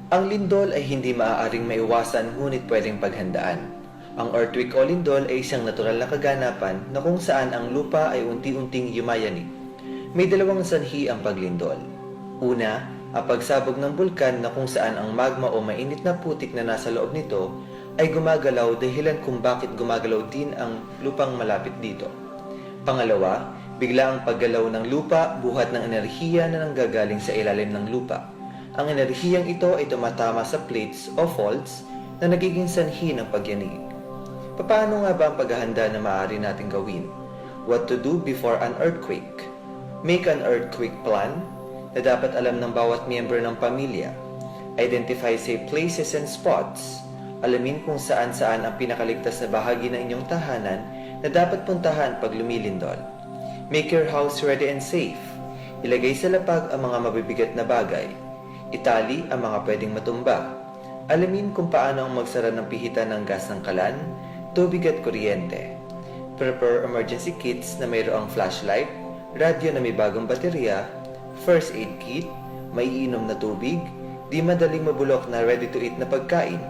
Ang lindol ay hindi maaaring maiwasan ngunit pwedeng paghandaan. Ang earthquake o lindol ay isang natural na kaganapan na kung saan ang lupa ay unti-unting yumayanig. May dalawang sanhi ang paglindol. Una, ang pagsabog ng bulkan na kung saan ang magma o mainit na putik na nasa loob nito ay gumagalaw dahilan kung bakit gumagalaw din ang lupang malapit dito. Pangalawa, bigla ang paggalaw ng lupa buhat ng enerhiya na nanggagaling sa ilalim ng lupa. Ang enerhiyang ito ay tumatama sa plates o faults na nagiging sanhi ng pagyanig. Paano nga ba ang paghahanda na maaari nating gawin? What to do before an earthquake? Make an earthquake plan na dapat alam ng bawat miyembro ng pamilya. Identify safe places and spots. Alamin kung saan-saan ang pinakaligtas na bahagi ng inyong tahanan na dapat puntahan pag lumilindol. Make your house ready and safe. Ilagay sa lapag ang mga mabibigat na bagay. Itali ang mga pwedeng matumba. Alamin kung paano ang magsara ng pihitan ng gas ng kalan, tubig at kuryente. Prepare emergency kits na mayroong flashlight, radyo na may bagong baterya, first aid kit, maiinom na tubig, di madaling mabulok na ready-to-eat na pagkain.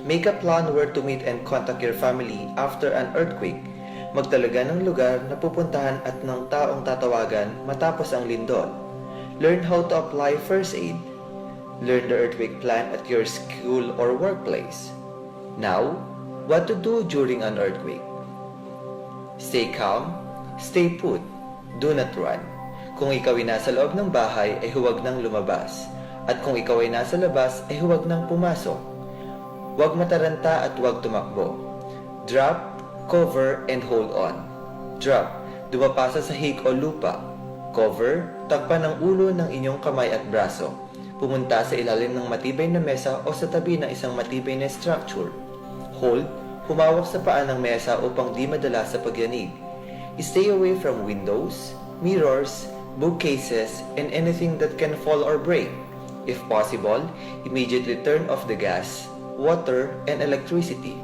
Make a plan where to meet and contact your family after an earthquake. Magtalaga ng lugar na pupuntahan at ng taong tatawagan matapos ang lindol. Learn how to apply first aid. Learn the earthquake plan at your school or workplace. Now, what to do during an earthquake? Stay calm, stay put, do not run. Kung ikaw ay nasa loob ng bahay ay huwag nang lumabas. At kung ikaw ay nasa labas ay huwag nang pumasok. Huwag mataranta at huwag tumakbo. Drop, cover, and hold on. Drop, dumapa sa sahig o lupa. Cover, takpan ang ulo ng inyong kamay at braso. Pumunta sa ilalim ng matibay na mesa o sa tabi ng isang matibay na structure. Hold, humawak sa paa ng mesa upang di madala sa pagyanig. Stay away from windows, mirrors, bookcases, and anything that can fall or break. If possible, immediately turn off the gas, water, and electricity.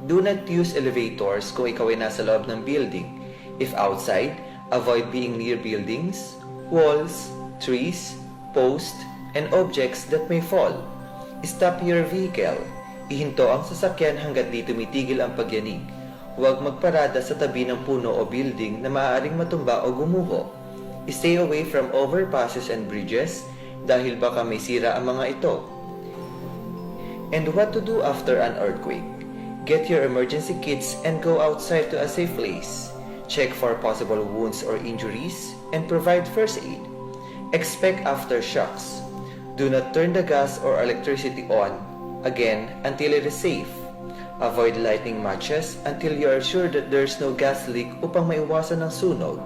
Do not use elevators kung ikaw ay nasa loob ng building. If outside, avoid being near buildings, walls, trees, posts, and objects that may fall. Stop your vehicle. Ihinto ang sasakyan hanggat di tumitigil ang pagyanig. Huwag magparada sa tabi ng puno o building na maaaring matumba o gumuho. Stay away from overpasses and bridges dahil baka may sira ang mga ito. And what to do after an earthquake? Get your emergency kits and go outside to a safe place. Check for possible wounds or injuries and provide first aid. Expect aftershocks. Do not turn the gas or electricity on again until it is safe. Avoid lighting matches until you are sure that there is no gas leak upang maiwasan ang sunog.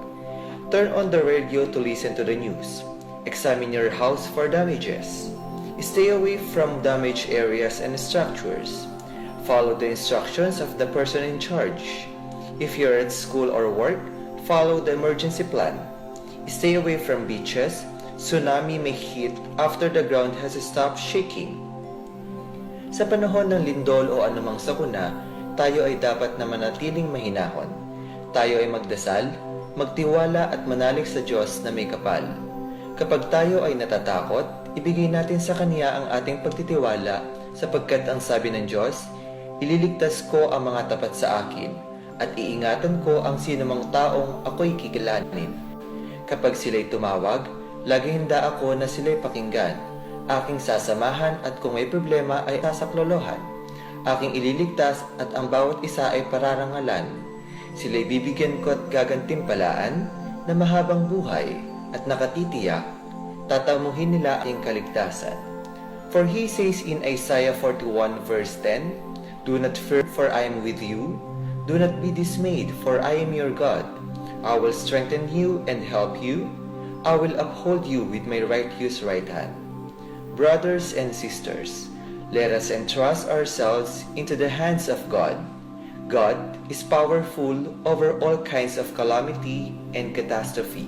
Turn on the radio to listen to the news. Examine your house for damages. Stay away from damaged areas and structures. Follow the instructions of the person in charge. If you're at school or work, follow the emergency plan. Stay away from beaches. Tsunami may hit after the ground has stopped shaking. Sa panahon ng lindol o anumang sakuna, tayo ay dapat na manatiling mahinahon. Tayo ay magdasal, magtiwala at manalig sa Diyos na may kapal. Kapag tayo ay natatakot, ibigay natin sa Kanya ang ating pagtitiwala sapagkat ang sabi ng Diyos, ililigtas ko ang mga tapat sa akin at iingatan ko ang sinumang taong ako'y kikilanin. Kapag sila'y tumawag, lagi handa ako na sila'y pakinggan. Aking sasamahan at kung may problema ay sasaklolohan. Aking ililigtas at ang bawat isa ay pararangalan. Sila'y bibigyan ko at gagantimpalaan na mahabang buhay at nakatitiyak, tatamuhin nila aking kaligtasan. For he says in Isaiah 41 verse 10, do not fear, for I am with you. Do not be dismayed, for I am your God. I will strengthen you and help you. I will uphold you with my righteous right hand. Brothers and sisters, let us entrust ourselves into the hands of God. God is powerful over all kinds of calamity and catastrophe.